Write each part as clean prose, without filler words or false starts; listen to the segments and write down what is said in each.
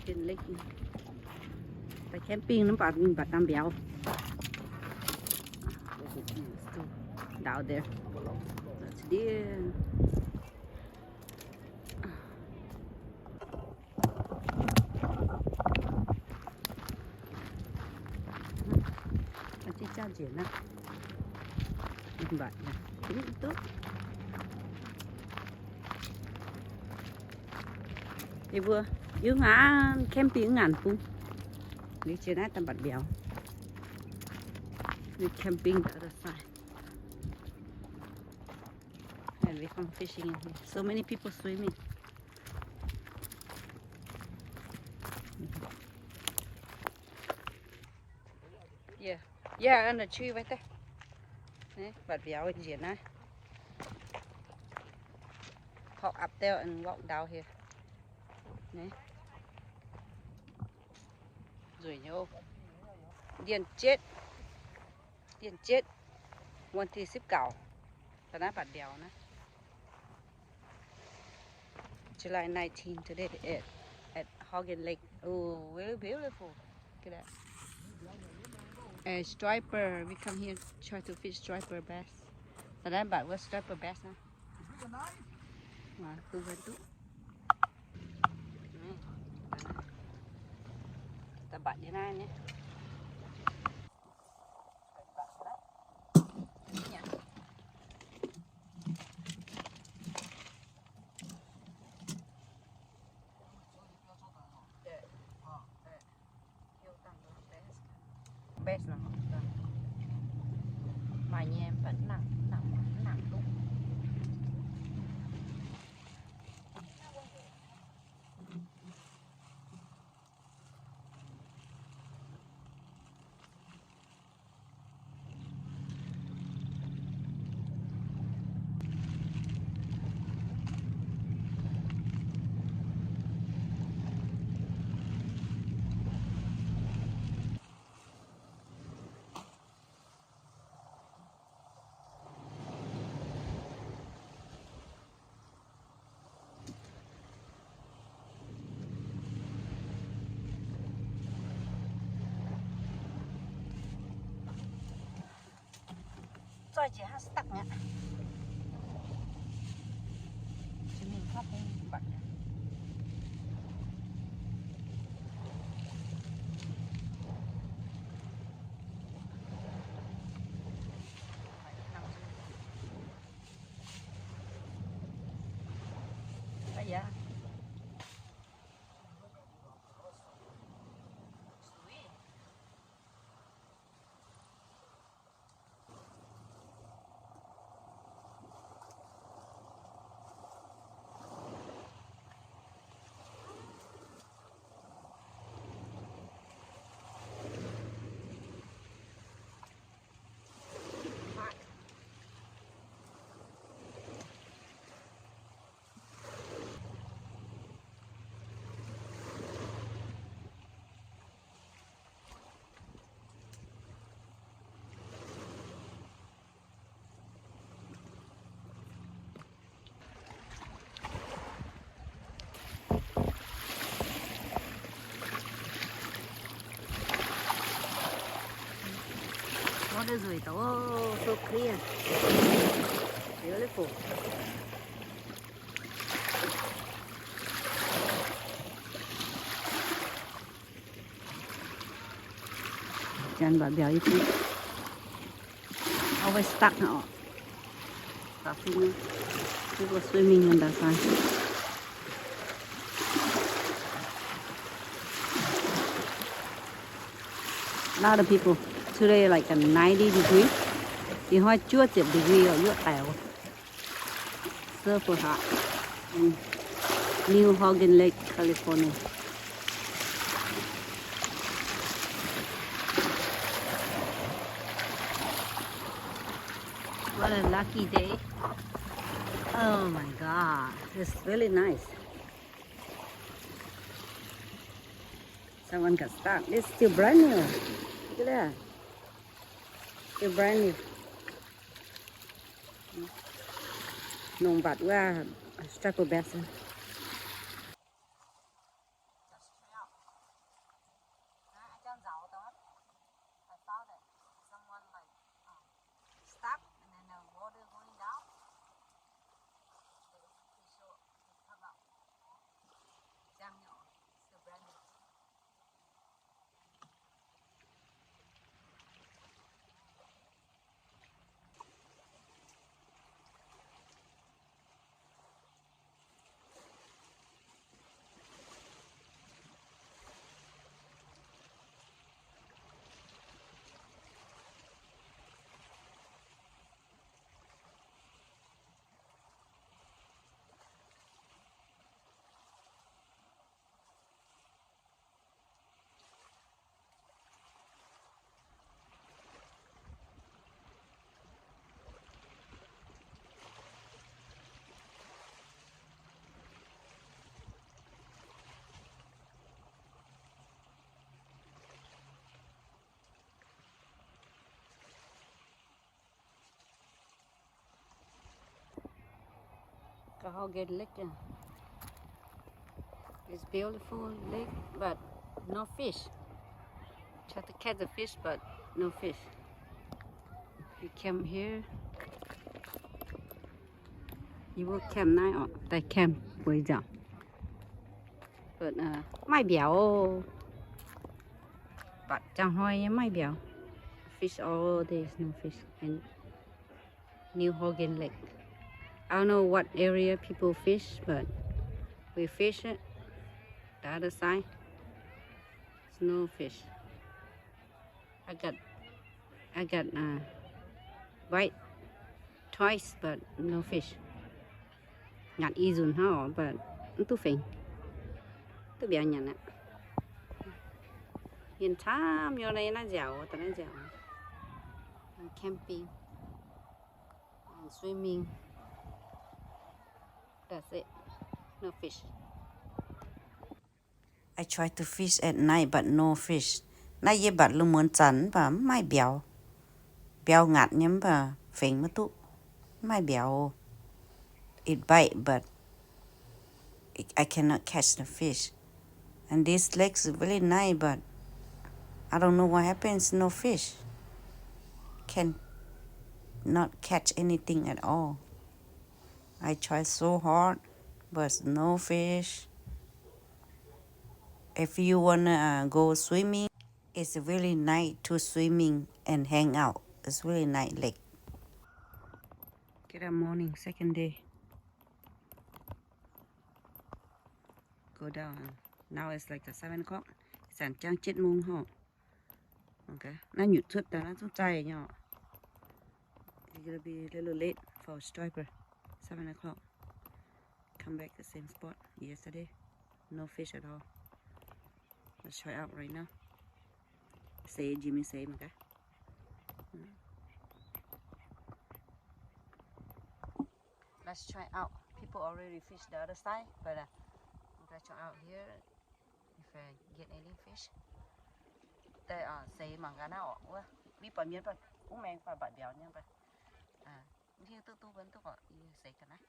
Hogan Lake. Tại camping nó bạn mình bắt tam béo. Down there. That's there. Chị cha chuyển á. Mình bạn này, cũng tốt. Thì vừa dưới ngã camping ngàn pung. Đi trên này tầm bạt béo. We camping the other side. And we come fishing in here. So many people swimming. Yeah, yeah, on the tree right there. Đấy, bạt béo in here này. Hop up there and walk down here. Đấy. Rồi nhau. Điền chết. One thì ship cào. Thật ra bạt béo nữa. July 19 today at Hogan Lake. Oh, very beautiful. Look at that. A striper. We come here try to fish striper bass. Thật ra bạn was striper bass ha. Mà tôi vẫn tốt. Ta bạn như này nhé. Bass nào. Mài nhem vẫn nặng đúng. Rồi chỉ hát tắc nhá. Chứ mình phát lên bật. Bây giờ water rồi tao. Oh, so clear. Beautiful. Jangan buat biar itu. Always stuck now. Tapi people swimming on that side. A lot of people. Today like a 90 degree. Thì hoa chua chip degree ở dưới tàu. Super hot. In New Hogan Lake, California. What a lucky day. Oh my God. It's really nice. Someone got stuck. It's still brand new. Look at that. Still brand new. Nông bạt qua struggle bass. a Hogan Lake. It's beautiful lake, but no fish. Try to catch the fish, but no fish. You camp here, you will camp night or they camp way down. But mai biao, but chẳng hoài mai biao. Fish all days, no fish in New Hogan Lake. I don't know what area people fish, but we fish it. The other side, it's no fish. I got bite twice, but no fish. Nhặt y dùn hao, but tu phình, tu béo nhặt nè. Hiện tham vô đây nó dẻo, tao nó dẻo. Camping and swimming. That's it. No fish. I try to fish at night, but no fish. Nay ye bat lu muốn chắn và mai béo. Béo ngạt nhắm và phình mất tụ. Mai béo. It bite, but I cannot catch the fish. And this lake is really nice, but I don't know what happens. No fish. Can not catch anything at all. I try so hard, but no fish. If you wanna go swimming, it's really nice to swimming and hang out. It's really nice lake. Good morning, second day. Go down. Now it's like 7 o'clock. It's at 7 mùng hả? Okay. Nó nhụt chút ta nó chút chay nhỏ. It's gonna be a little late for striper. 7 o'clock. Come back the same spot yesterday. No fish at all. Let's try out right now. Say Jimmy say okay. Let's try out. People already fish the other side, but I'm gonna try out here if I get any fish. Đây say mà gà nào quá. Bí bẩn miết bẩn. Cũng mang phải bẩn béo nha bẩn. Như tu vẫn tu gọi say cái này.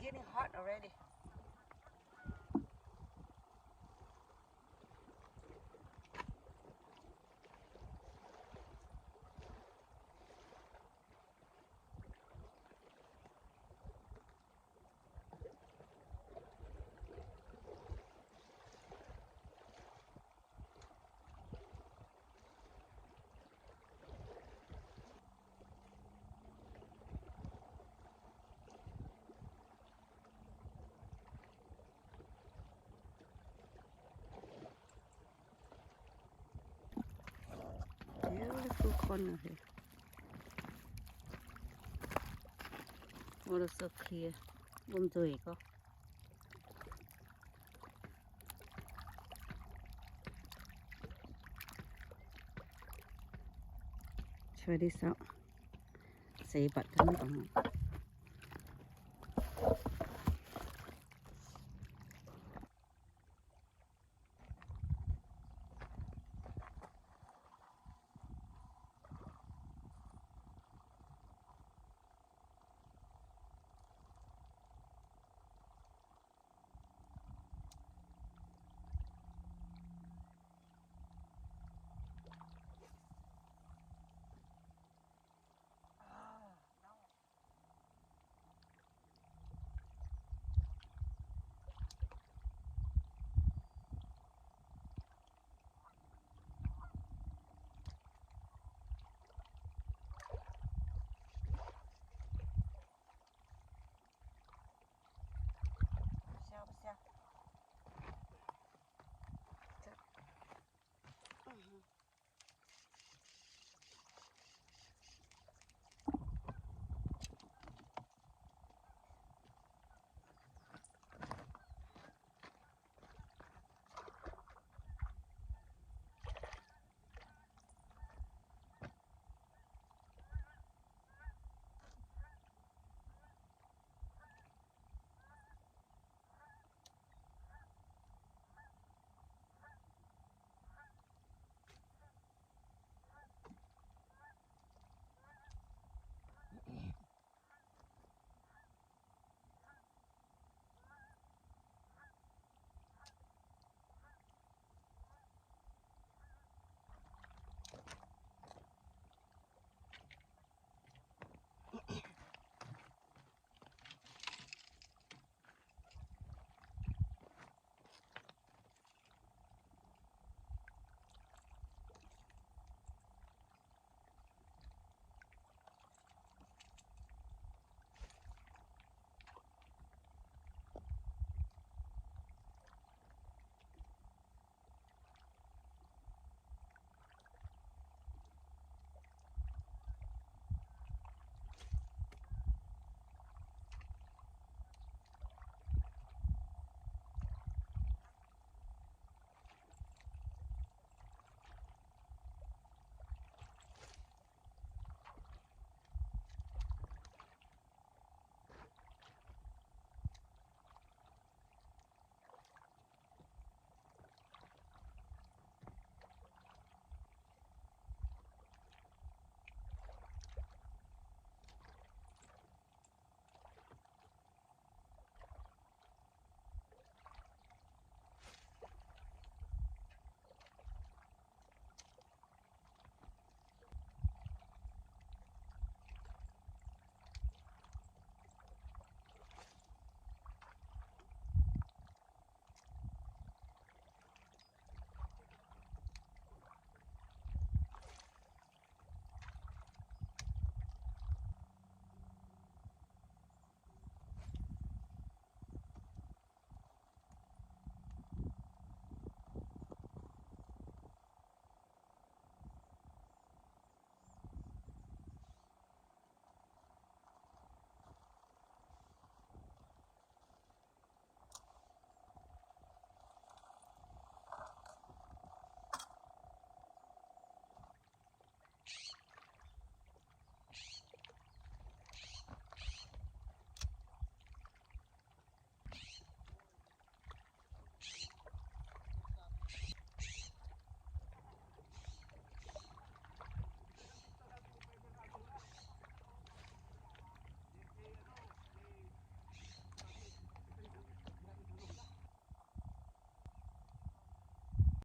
Getting hot already. Beautiful corner here. Water so clear. Bông tươi có. Try this out. Say but